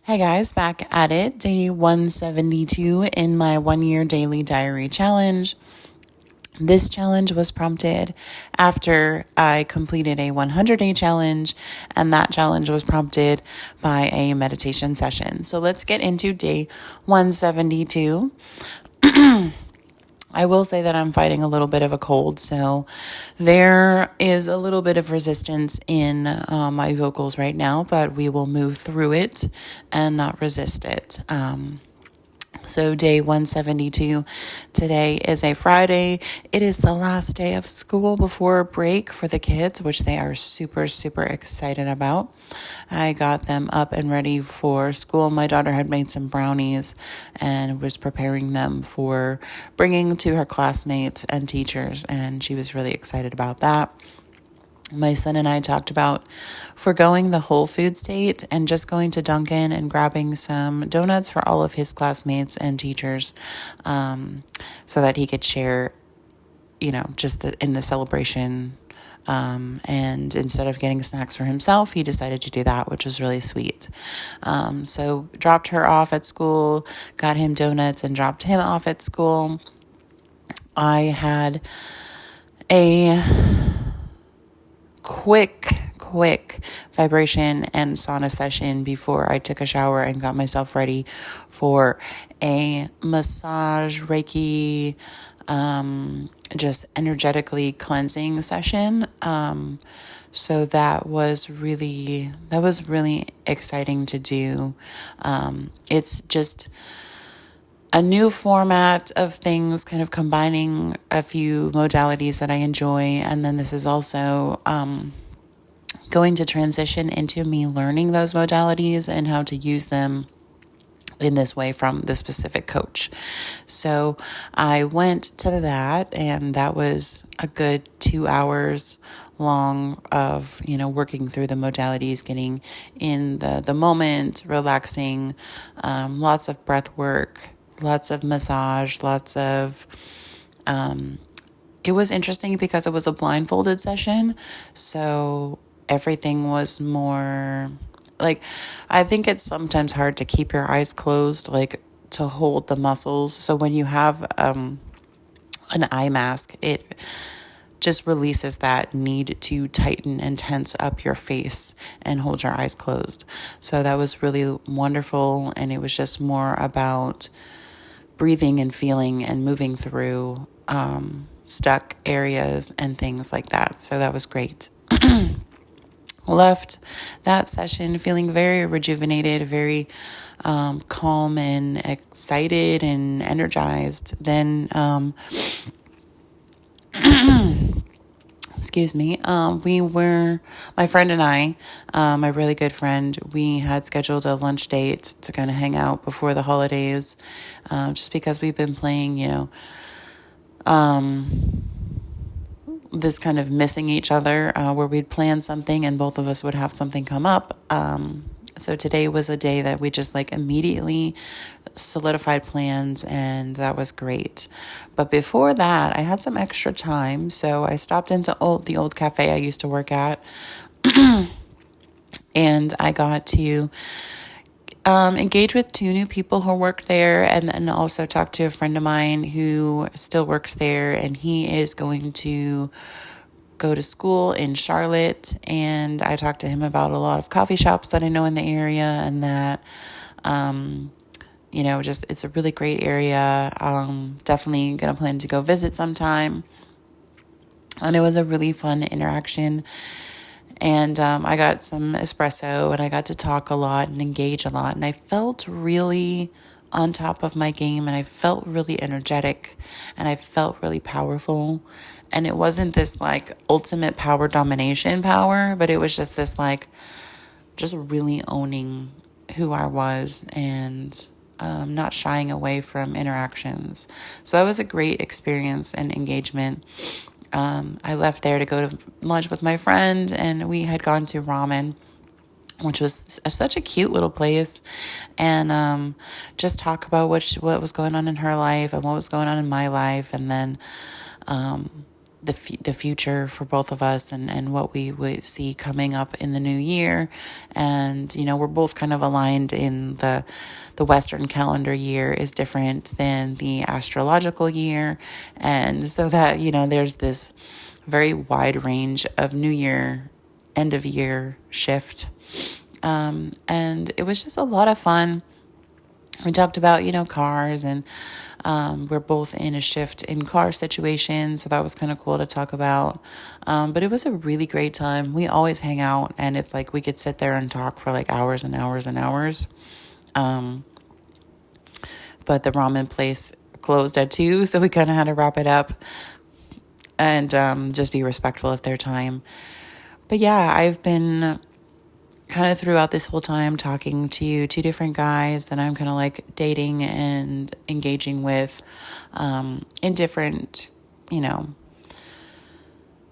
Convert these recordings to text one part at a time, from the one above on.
Hey guys, back at it, day 172 in my 1 year daily diary challenge. This challenge was prompted after I completed a 100-day challenge, and that challenge was prompted by a meditation session. So let's get into day 172. I will say that I'm fighting a little bit of a cold, so there is a little bit of resistance in my vocals right now, but we will move through it and not resist it. So day 172, today is a Friday. It is the last day of school before break for the kids, which they are super, super excited about. I got them up and ready for school. My daughter had made some brownies and was preparing them for bringing to her classmates and teachers, and she was really excited about that. My son and I talked about foregoing the Whole Foods date and just going to Dunkin' and grabbing some donuts for all of his classmates and teachers, so that he could share, just in the celebration. And instead of getting snacks for himself, he decided to do that, which was really sweet. So dropped her off at school, got him donuts, and dropped him off at school. I had a quick vibration and sauna session before I took a shower and got myself ready for a massage Reiki, just energetically cleansing session. So that was really exciting to do. It's just a new format of things, kind of combining a few modalities that I enjoy. And then this is also going to transition into me learning those modalities and how to use them in this way from the specific coach. So I went to that, and that was a good 2 hours long of, working through the modalities, getting in the moment, relaxing, lots of breath work, lots of massage, it was interesting because it was a blindfolded session. So everything was more I think it's sometimes hard to keep your eyes closed, to hold the muscles. So when you have an eye mask, it just releases that need to tighten and tense up your face and hold your eyes closed. So that was really wonderful. And it was just more about breathing and feeling and moving through stuck areas and things like that. So that was great. Left that session feeling very rejuvenated, very calm and excited and energized. Then, excuse me, my friend and I, my really good friend, we had scheduled a lunch date to kind of hang out before the holidays, just because we've been playing, this kind of missing each other, where we'd plan something and both of us would have something come up. So today was a day that we just immediately solidified plans, and that was great. But before that, I had some extra time, so I stopped into the old cafe I used to work at, and I got to engage with 2 new people who work there, and then also talk to a friend of mine who still works there, and he is going to go to school in Charlotte. And I talked to him about a lot of coffee shops that I know in the area, and that, just it's a really great area. Definitely gonna plan to go visit sometime. And it was a really fun interaction. And I got some espresso, and I got to talk a lot and engage a lot. And I felt really on top of my game, and I felt really energetic, and I felt really powerful. And it wasn't this ultimate power domination power, but it was just this just really owning who I was, and not shying away from interactions. So that was a great experience and engagement. I left there to go to lunch with my friend, and we had gone to ramen, which was such a cute little place, and just talk about what was going on in her life and what was going on in my life. And then the future for both of us, and what we would see coming up in the new year. And, we're both kind of aligned in the Western calendar year is different than the astrological year. And so that, there's this very wide range of new year, end of year shift. And it was just a lot of fun. We talked about, cars, and we're both in a shift in car situation. So that was kind of cool to talk about. But it was a really great time. We always hang out, and it's like we could sit there and talk for like hours and hours and hours. But the ramen place closed at 2, so we kind of had to wrap it up and just be respectful of their time. But yeah, I've been kind of throughout this whole time talking to 2 different guys that I'm kind of like dating and engaging with in different,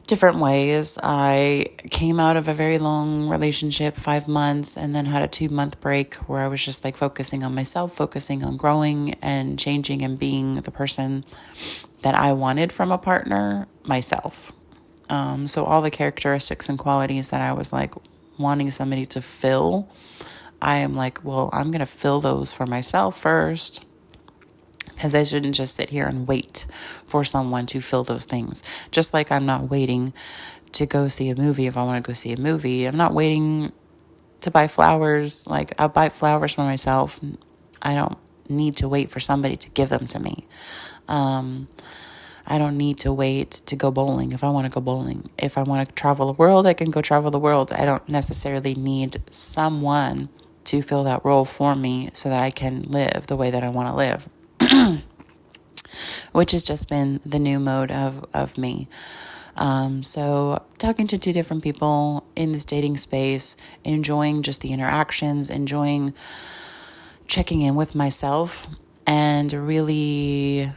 different ways. I came out of a very long relationship, 5 months, and then had a 2-month break where I was just like focusing on myself, focusing on growing and changing and being the person that I wanted from a partner myself. So all the characteristics and qualities that I was like wanting somebody to fill, I am like, well, I'm going to fill those for myself first, because I shouldn't just sit here and wait for someone to fill those things. Just like I'm not waiting to go see a movie if I want to go see a movie. I'm not waiting to buy flowers. Like, I'll buy flowers for myself. I don't need to wait for somebody to give them to me. I don't need to wait to go bowling if I want to go bowling. If I want to travel the world, I can go travel the world. I don't necessarily need someone to fill that role for me so that I can live the way that I want to live, which has just been the new mode of me. So talking to 2 different people in this dating space, enjoying just the interactions, enjoying checking in with myself, and really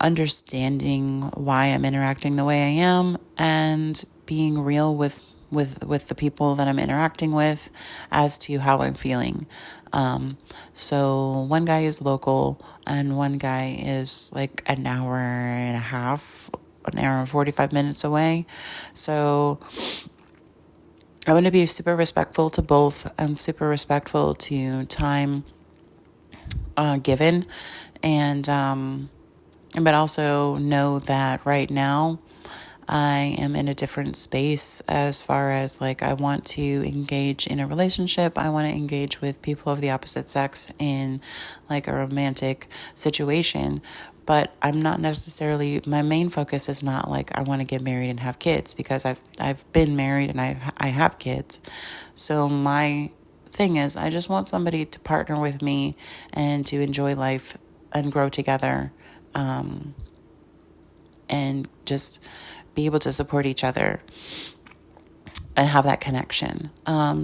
understanding why I'm interacting the way I am, and being real with the people that I'm interacting with as to how I'm feeling. So one guy is local, and one guy is like an hour and 45 minutes away. So I want to be super respectful to both, and super respectful to time given, and but also know that right now I am in a different space as far as like I want to engage in a relationship. I want to engage with people of the opposite sex in like a romantic situation. But I'm not necessarily, my main focus is not like I want to get married and have kids, because I've been married and I have kids. So my thing is, I just want somebody to partner with me and to enjoy life and grow together. And just be able to support each other and have that connection.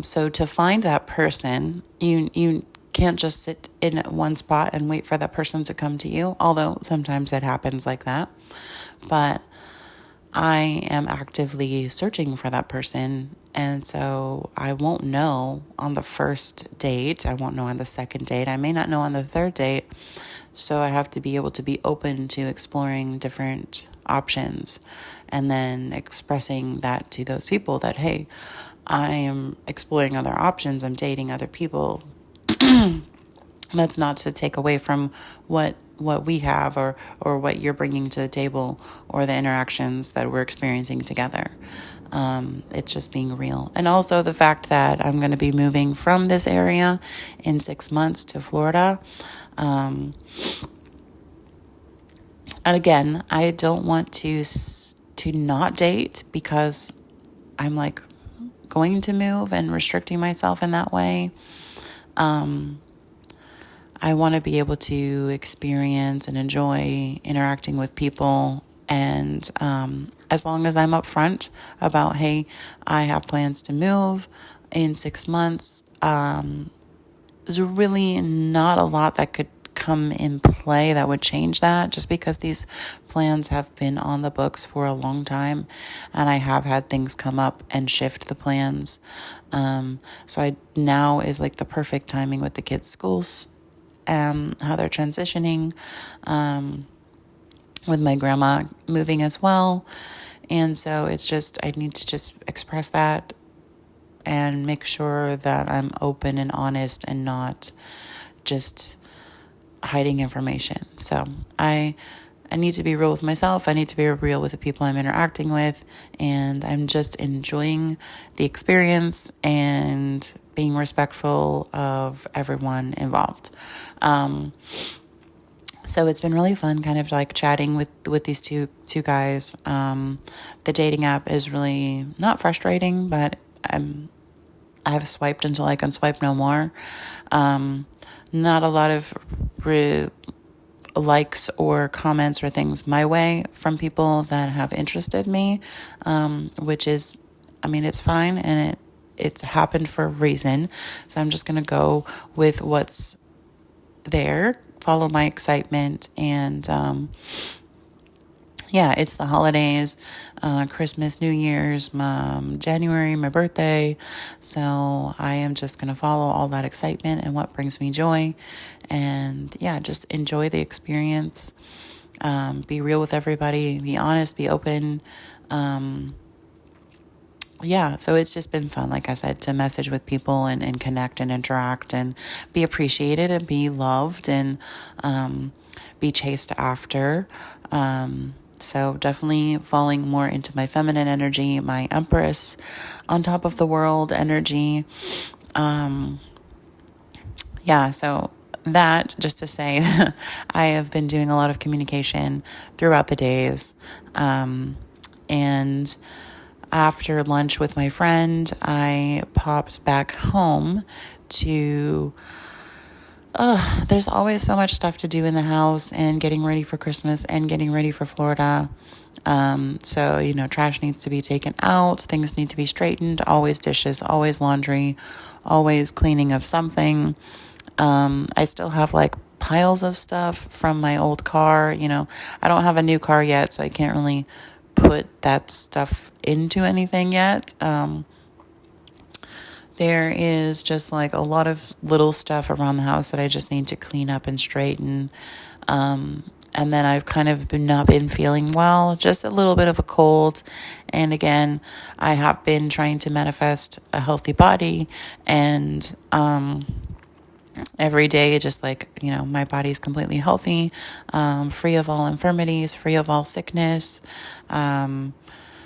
So to find that person, you can't just sit in one spot and wait for that person to come to you, although sometimes it happens like that. But I am actively searching for that person, and so I won't know on the first date. I won't know on the second date. I may not know on the third date. So I have to be able to be open to exploring different options, and then expressing that to those people that, hey, I am exploring other options. I'm dating other people. That's not to take away from what we have, or what you're bringing to the table, or the interactions that we're experiencing together. It's just being real. And also the fact that I'm going to be moving from this area in 6 months to Florida. And again, I don't want to not date because I'm like going to move and restricting myself in that way. I want to be able to experience and enjoy interacting with people. And as long as I'm upfront about, hey, I have plans to move in 6 months, there's really not a lot that could come in play that would change that, just because these plans have been on the books for a long time, and I have had things come up and shift the plans. So now is like the perfect timing with the kids' schools, how they're transitioning, with my grandma moving as well. And so it's just, I need to just express that and make sure that I'm open and honest and not just hiding information. So I need to be real with myself. I need to be real with the people I'm interacting with. And I'm just enjoying the experience and being respectful of everyone involved. So it's been really fun kind of like chatting with these two guys. The dating app is really not frustrating, but I've swiped until I can swipe no more. Not a lot of likes or comments or things my way from people that have interested me, which is, I mean, it's fine, and it's happened for a reason. So I'm just going to go with what's there, follow my excitement, and yeah, it's the holidays, Christmas, New Year's, January, my birthday. So I am just going to follow all that excitement and what brings me joy. And yeah, just enjoy the experience. Be real with everybody, be honest, be open. Yeah, so it's just been fun, like I said, to message with people and connect and interact and be appreciated and be loved and be chased after. So definitely falling more into my feminine energy, my Empress on top of the world energy. Yeah, so that just to say, I have been doing a lot of communication throughout the days. And after lunch with my friend, I popped back home to there's always so much stuff to do in the house and getting ready for Christmas and getting ready for Florida. So, trash needs to be taken out. Things need to be straightened. Always dishes, always laundry, always cleaning of something. I still have like piles of stuff from my old car. I don't have a new car yet, so I can't really put that stuff into anything yet. There is just like a lot of little stuff around the house that I just need to clean up and straighten. And then I've kind of not been feeling well, just a little bit of a cold. And again, I have been trying to manifest a healthy body, and every day, just like, my body's completely healthy, free of all infirmities, free of all sickness.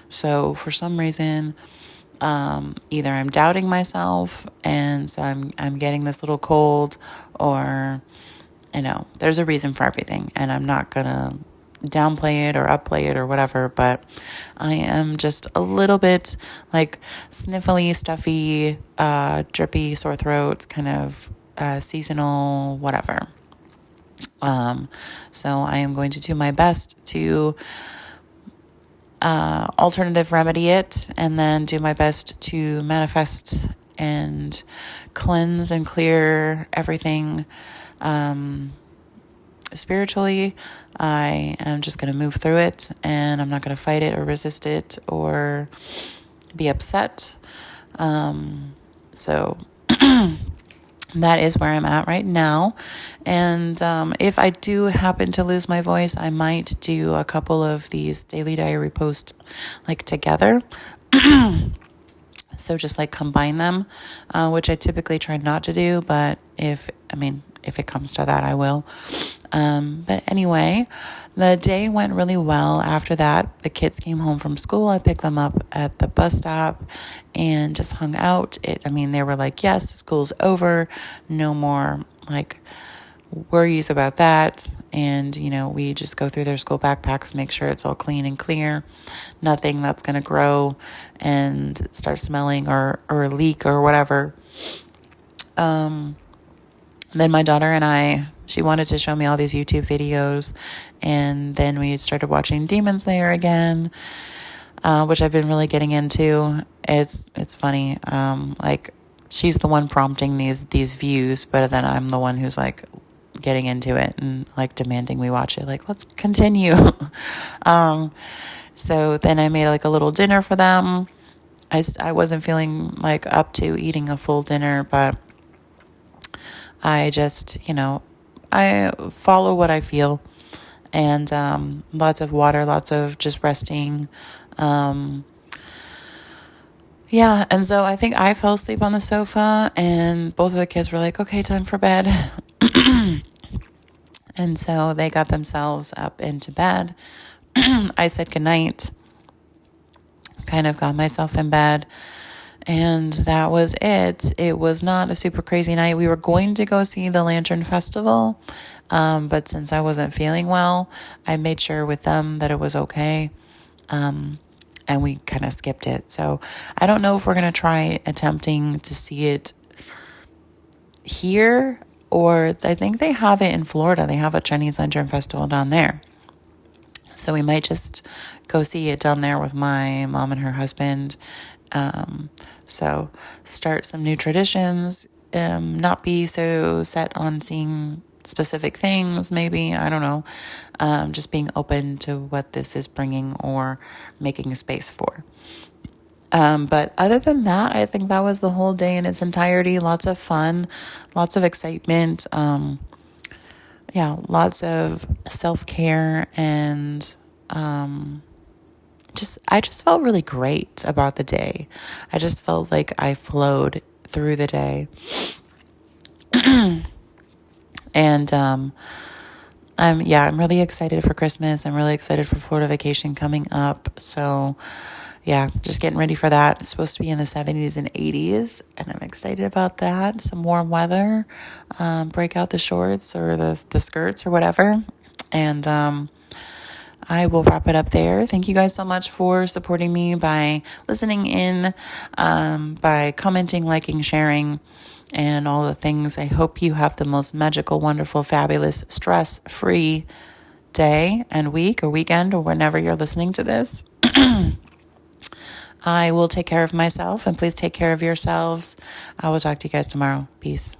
So for some reason, either I'm doubting myself, and so I'm getting this little cold, or there's a reason for everything, and I'm not gonna downplay it or upplay it or whatever, but I am just a little bit like sniffly, stuffy, drippy, sore throat, kind of seasonal, whatever. So I am going to do my best to alternative remedy it, and then do my best to manifest and cleanse and clear everything. Spiritually, I am just going to move through it, and I'm not going to fight it or resist it or be upset. So that is where I'm at right now. And if I do happen to lose my voice, I might do a couple of these daily diary posts like together. So just like combine them, which I typically try not to do, but if it comes to that, I will. But anyway, the day went really well. After that, the kids came home from school. I picked them up at the bus stop and just hung out. They were like, yes, school's over. No more like worries about that. And, we just go through their school backpacks, make sure it's all clean and clear. Nothing that's going to grow and start smelling or leak or whatever. Then my daughter and she wanted to show me all these YouTube videos, and then we started watching Demon Slayer again, which I've been really getting into. It's funny. Like she's the one prompting these views, but then I'm the one who's like getting into it and like demanding we watch it. Like, let's continue. So then I made like a little dinner for them. I wasn't feeling like up to eating a full dinner, but I just, I follow what I feel, and lots of water, lots of just resting, Yeah, and so I think I fell asleep on the sofa, and both of the kids were like, okay, time for bed. And so they got themselves up into bed. I said goodnight, kind of got myself in bed, and that was it. It was not a super crazy night. We were going to go see the Lantern Festival, but since I wasn't feeling well, I made sure with them that it was okay. And we kind of skipped it. So I don't know if we're going to try attempting to see it here, or I think they have it in Florida. They have a Chinese Lantern Festival down there. So we might just go see it down there with my mom and her husband. So start some new traditions, not be so set on seeing specific things, maybe, I don't know, just being open to what this is bringing or making a space for. But other than that, I think that was the whole day in its entirety. Lots of fun, lots of excitement, lots of self-care, and I just felt really great about the day. I just felt like I flowed through the day. And I'm really excited for Christmas. I'm really excited for Florida vacation coming up. So yeah, just getting ready for that. It's supposed to be in the 70s and 80s, and I'm excited about that. Some warm weather, break out the shorts or the skirts or whatever. And I will wrap it up there. Thank you guys so much for supporting me by listening in, by commenting, liking, sharing, and all the things. I hope you have the most magical, wonderful, fabulous, stress-free day and week or weekend or whenever you're listening to this. I will take care of myself, and please take care of yourselves. I will talk to you guys tomorrow. Peace.